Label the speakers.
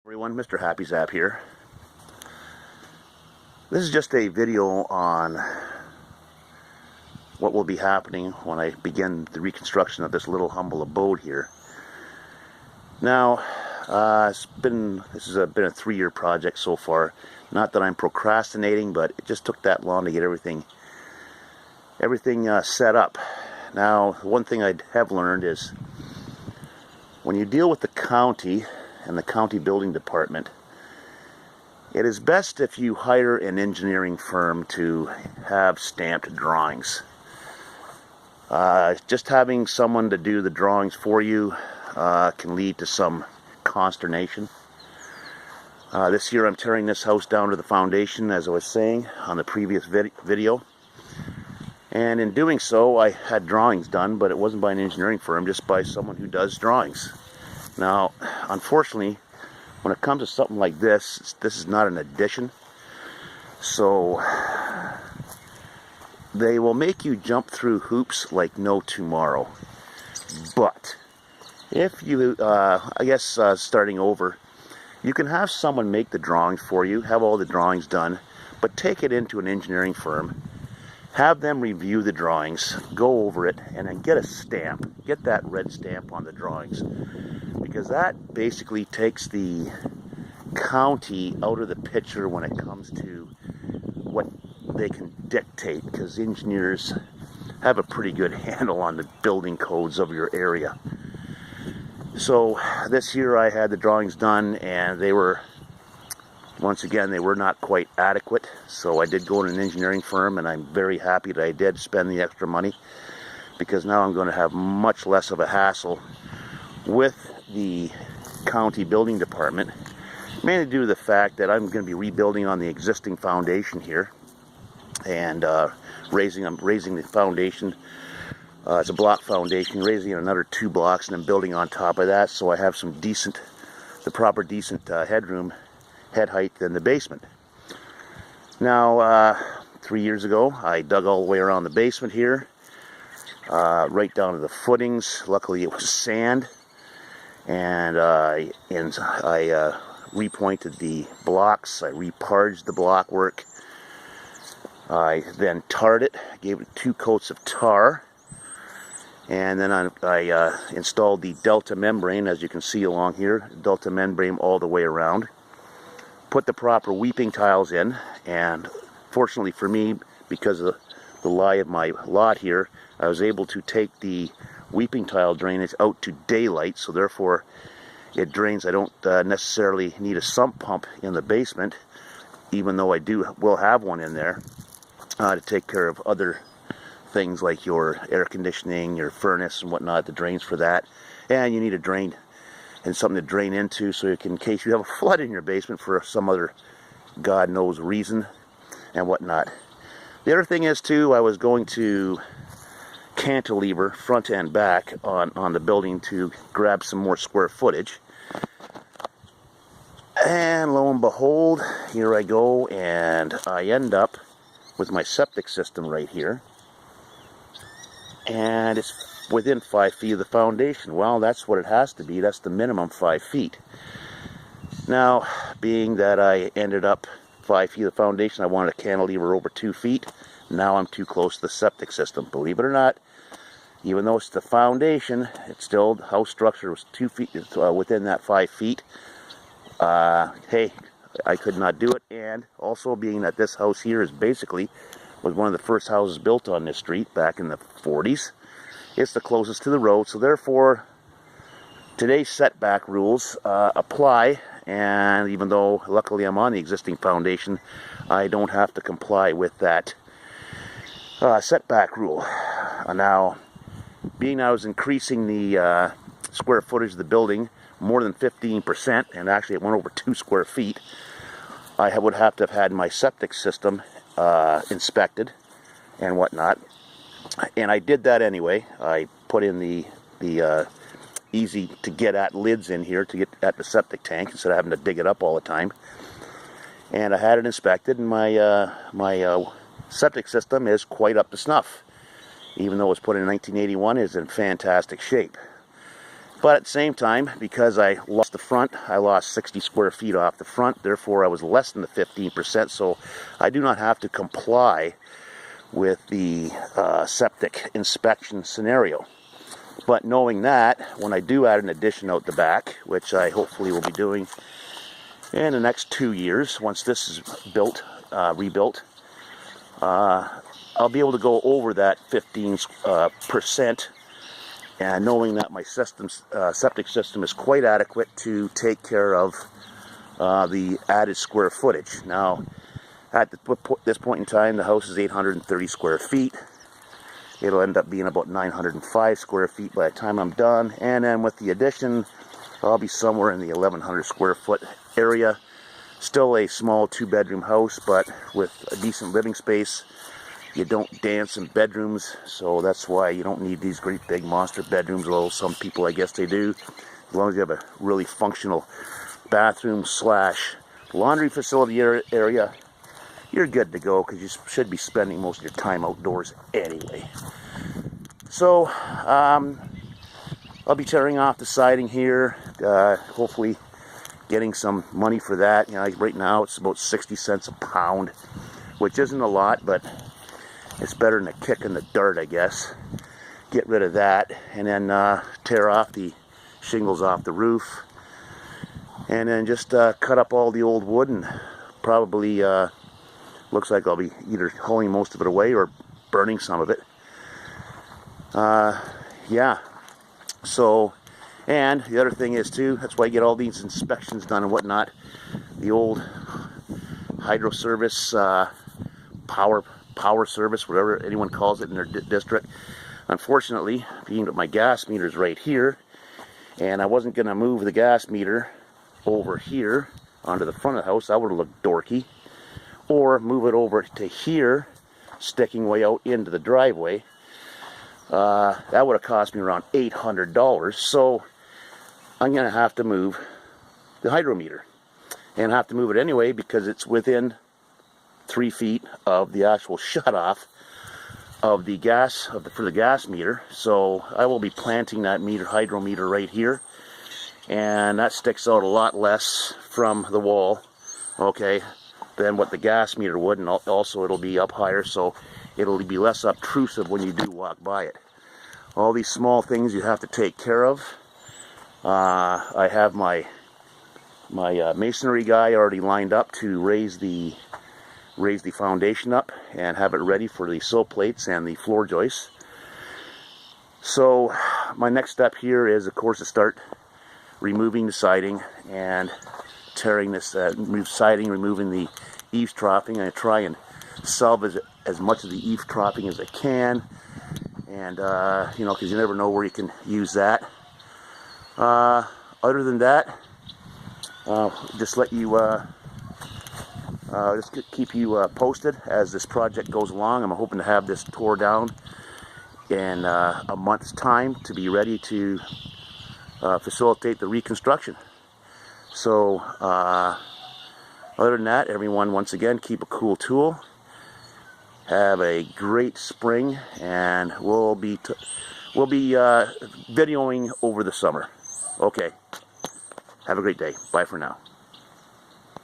Speaker 1: Everyone, Mr. Happy Zap here. This is just a video on what will be happening when I begin the reconstruction of this little humble abode here. Now, this has been a 3-year project so far. Not that I'm procrastinating, but it just took that long to get everything set up. Now, one thing I have learned is when you deal with the county and the county building department, it is best if you hire an engineering firm to have stamped drawings. Just having someone to do the drawings for you can lead to some consternation. This year I'm tearing this house down to the foundation, as I was saying on the previous video. And in doing so, I had drawings done, but it wasn't by an engineering firm, just by someone who does drawings. Now, unfortunately, when it comes to something like this is not an addition. So they will make you jump through hoops like no tomorrow. But if you, starting over, you can have someone make the drawings for you, have all the drawings done, but take it into an engineering firm, have them review the drawings, go over it, and then get a stamp. Get that red stamp on the drawings. Because that basically takes the county out of the picture when it comes to what they can dictate, because engineers have a pretty good handle on the building codes of your area. So this year I had the drawings done, and they were, once again, they were not quite adequate. So I did go to an engineering firm, and I'm very happy that I did spend the extra money, because now I'm going to have much less of a hassle with the county building department, mainly due to the fact that I'm going to be rebuilding on the existing foundation here, and raising the foundation. It's a block foundation, raising another 2 blocks, and then building on top of that, so I have some proper decent head height in the basement. Now, 3 years ago, I dug all the way around the basement here, right down to the footings. Luckily, it was sand. And I repointed the blocks, I reparged the block work. I then tarred it, gave it 2 coats of tar, and then I installed the delta membrane, as you can see along here, delta membrane all the way around. Put the proper weeping tiles in, and fortunately for me, because of the lie of my lot here, I was able to take the weeping tile drainage out to daylight, so therefore it drains. I don't necessarily need a sump pump in the basement, even though I will have one in there to take care of other things like your air conditioning, your furnace and whatnot, the drains for that. And you need a drain and something to drain into, so in case you have a flood in your basement for some other God knows reason and whatnot. The other thing is too, I was going to cantilever front and back on the building to grab some more square footage, and lo and behold, here I go, and I end up with my septic system right here, and it's within 5 feet of the foundation. Well, that's what it has to be. That's the minimum, 5 feet. Now, being that I ended up 5 feet of the foundation, I wanted to cantilever over 2 feet. Now I'm too close to the septic system. Believe it or not, even though it's the foundation, it's still, the house structure was 2 feet within that 5 feet. Hey, I could not do it. And also, being that this house here was one of the first houses built on this street back in the 40s, it's the closest to the road, so therefore today's setback rules apply. And even though luckily I'm on the existing foundation, I don't have to comply with that setback rule. Now, being I was increasing the square footage of the building more than 15%, and actually it went over 2 square feet, I would have to have had my septic system inspected and whatnot. And I did that anyway. I put in the easy to get at lids in here to get at the septic tank instead of having to dig it up all the time. And I had it inspected, and my septic system is quite up to snuff. Even though it was put in 1981, it's in fantastic shape. But at the same time, because I lost the front, I lost 60 square feet off the front. Therefore, I was less than the 15%. So I do not have to comply with the septic inspection scenario. But knowing that, when I do add an addition out the back, which I hopefully will be doing in the next 2 years, once this is built, rebuilt, I'll be able to go over that 15%. And knowing that my septic system is quite adequate to take care of the added square footage. Now, at this point in time, the house is 830 square feet. It'll end up being about 905 square feet by the time I'm done. And then with the addition, I'll be somewhere in the 1100 square foot area. Still a small 2-bedroom house, but with a decent living space. You don't dance in bedrooms, so that's why you don't need these great big monster bedrooms, although some people, I guess, they do. As long as you have a really functional bathroom / laundry facility area, you're good to go, because you should be spending most of your time outdoors anyway. So, I'll be tearing off the siding here, hopefully getting some money for that. You know, right now it's about 60 cents a pound, which isn't a lot, but it's better than a kick in the dirt, I guess. Get rid of that, and then tear off the shingles off the roof, and then just cut up all the old wood, and probably looks like I'll be either hauling most of it away or burning some of it. Yeah. So, and the other thing is too, that's why I get all these inspections done and whatnot. The old hydro service, power service, whatever anyone calls it in their district. Unfortunately, being that my gas meter is right here, and I wasn't going to move the gas meter over here onto the front of the house, that would have looked dorky, or move it over to here, sticking way out into the driveway. That would have cost me around $800. So I'm going to have to move the hydrometer, and have to move it anyway because it's within 3 feet of the actual shutoff of the gas for the gas meter. So I will be planting that hydrometer right here, and that sticks out a lot less from the wall, okay, than what the gas meter would, and also it'll be up higher, so it'll be less obtrusive when you do walk by it. All these small things you have to take care of. I have my masonry guy already lined up to raise the foundation up and have it ready for the sill plates and the floor joists. So my next step here is, of course, to start removing the siding and tearing this siding, removing the eavesdropping. I try and salvage as much of the eavesdropping as I can, and you know, because you never know where you can use that. Other than that, just let you just keep you posted as this project goes along. I'm hoping to have this tore down in a month's time to be ready to facilitate the reconstruction. So other than that, everyone, once again, keep a cool tool. Have a great spring, and we'll be videoing over the summer. Okay. Have a great day. Bye for now.